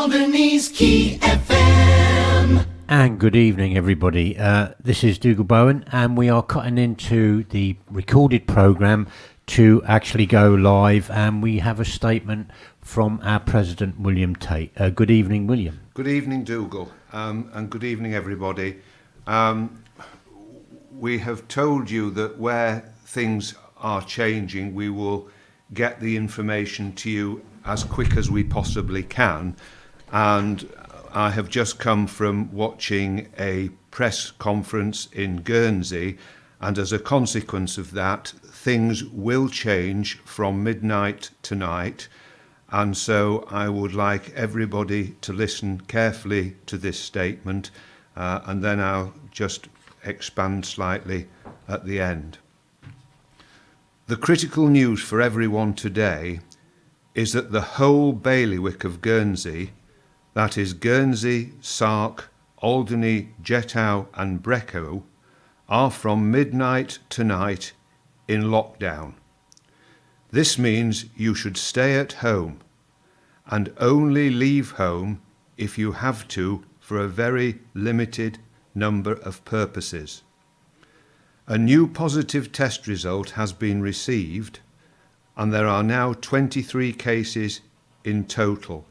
Alderneys Key FM. And good evening, everybody. This is Dougal Bowen, and we are cutting into the recorded programme to actually go live, and we have a statement from our President, William Tate. Good evening, William. Good evening, Dougal, and good evening, everybody. We have told you that where things are changing, we will get the information to you as quick as we possibly can. And I have just come from watching a press conference in Guernsey, and as a consequence of that, things will change from midnight tonight. And so I would like everybody to listen carefully to this statement, and then I'll just expand slightly at the end. The critical news for everyone today is that the whole bailiwick of Guernsey, that is Guernsey, Sark, Alderney, Jethow and Brecon, are from midnight tonight in lockdown. This means you should stay at home and only leave home if you have to for a very limited number of purposes. A new positive test result has been received, and there are now 23 cases in total.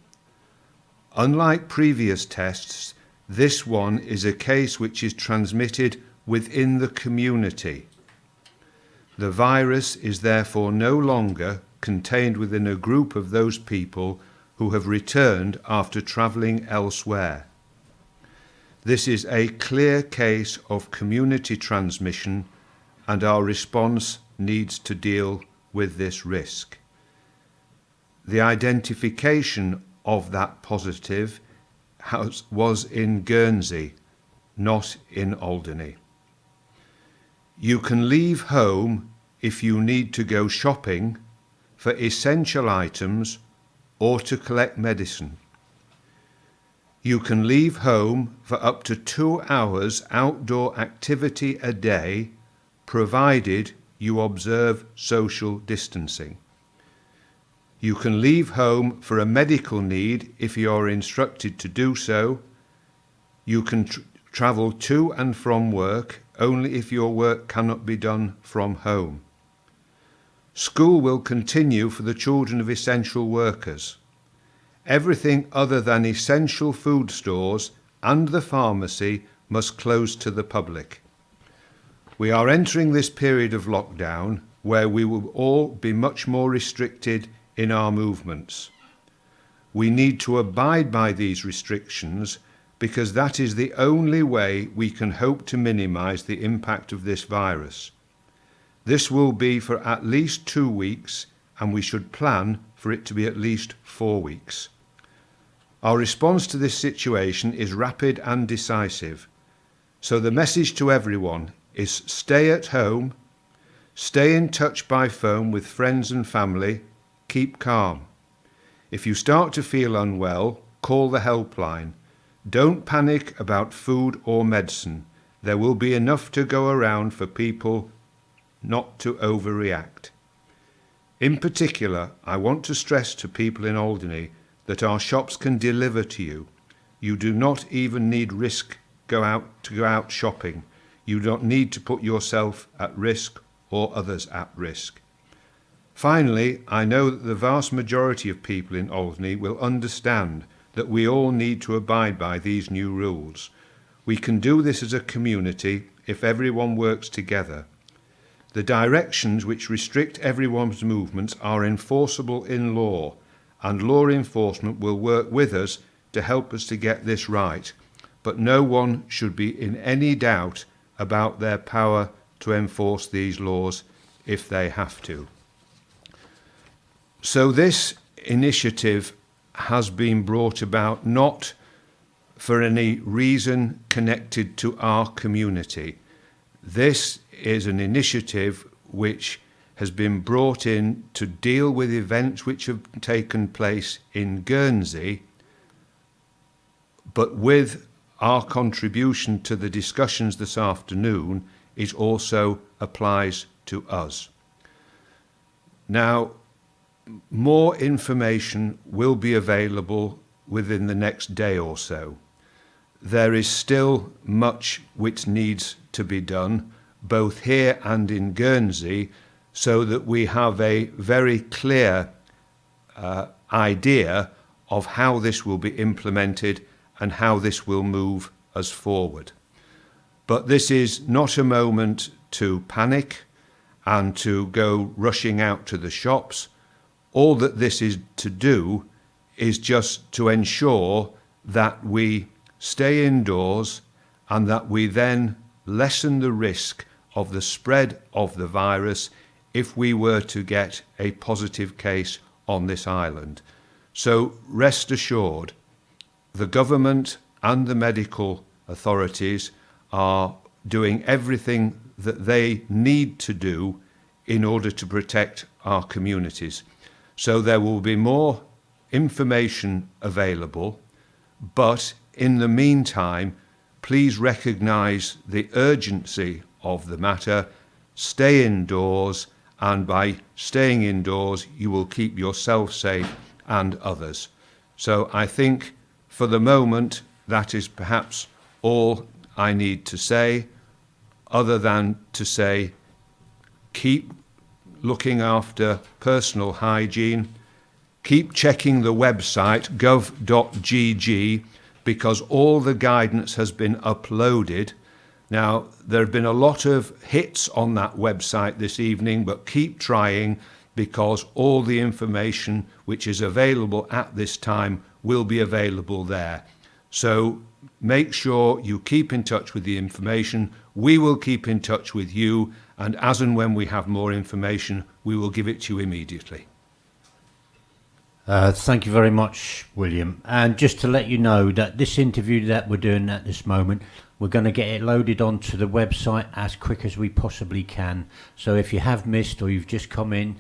Unlike previous tests, this one is a case which is transmitted within the community. The virus is therefore no longer contained within a group of those people who have returned after travelling elsewhere. This is a clear case of community transmission, and our response needs to deal with this risk. The identification of that positive was in Guernsey, not in Alderney. You can leave home if you need to go shopping for essential items or to collect medicine. You can leave home for up to 2 hours outdoor activity a day, provided you observe social distancing. You can leave home for a medical need if you are instructed to do so. You can travel to and from work only if your work cannot be done from home. School will continue for the children of essential workers. Everything other than essential food stores and the pharmacy must close to the public. We are entering this period of lockdown where we will all be much more restricted in our movements. We need to abide by these restrictions because that is the only way we can hope to minimise the impact of this virus. This will be for at least 2 weeks, and we should plan for it to be at least 4 weeks. Our response to this situation is rapid and decisive. So the message to everyone is stay at home, stay in touch by phone with friends and family, keep calm. If you start to feel unwell, call the helpline. Don't panic about food or medicine. There will be enough to go around for people not to overreact. In particular, I want to stress to people in Alderney that our shops can deliver to you. You do not even need to go out shopping. You don't need to put yourself at risk or others at risk. Finally, I know that the vast majority of people in Alderney will understand that we all need to abide by these new rules. We can do this as a community if everyone works together. The directions which restrict everyone's movements are enforceable in law, and law enforcement will work with us to help us to get this right, but no one should be in any doubt about their power to enforce these laws if they have to. So this initiative has been brought about not for any reason connected to our community. This is an initiative which has been brought in to deal with events which have taken place in Guernsey, but with our contribution to the discussions this afternoon, it also applies to us. Now, more information will be available within the next day or so. There is still much which needs to be done, both here and in Guernsey, so that we have a very clear idea of how this will be implemented and how this will move us forward. But this is not a moment to panic and to go rushing out to the shops. All that this is to do is just to ensure that we stay indoors and that we then lessen the risk of the spread of the virus if we were to get a positive case on this island. So rest assured, the government and the medical authorities are doing everything that they need to do in order to protect our communities. So there will be more information available, but in the meantime, please recognise the urgency of the matter, stay indoors, and by staying indoors, you will keep yourself safe and others. So I think for the moment, that is perhaps all I need to say, other than to say, keep looking after personal hygiene, keep checking the website gov.gg, because all the guidance has been uploaded. Now, there have been a lot of hits on that website this evening, but keep trying, because all the information which is available at this time will be available there. So make sure you keep in touch with the information. We will keep in touch with you, and as and when we have more information, we will give it to you immediately. Thank you very much, William. And just to let you know that this interview that we're doing at this moment, we're going to get it loaded onto the website as quick as we possibly can. So if you have missed or you've just come in,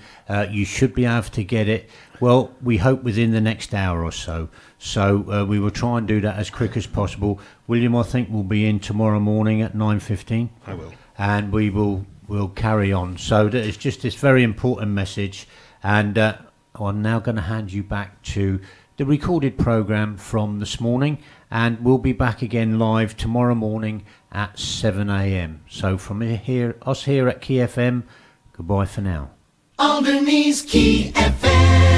you should be able to get it, well, we hope within the next hour or so. So we will try and do that as quick as possible. William, I think, will be in tomorrow morning at 9:15. I will. And we'll carry on. So that is just this very important message. And I'm now going to hand you back to the recorded programme from this morning, and we'll be back again live tomorrow morning at 7 a.m. So from us here at Key FM, goodbye for now. Alderney's Key FM.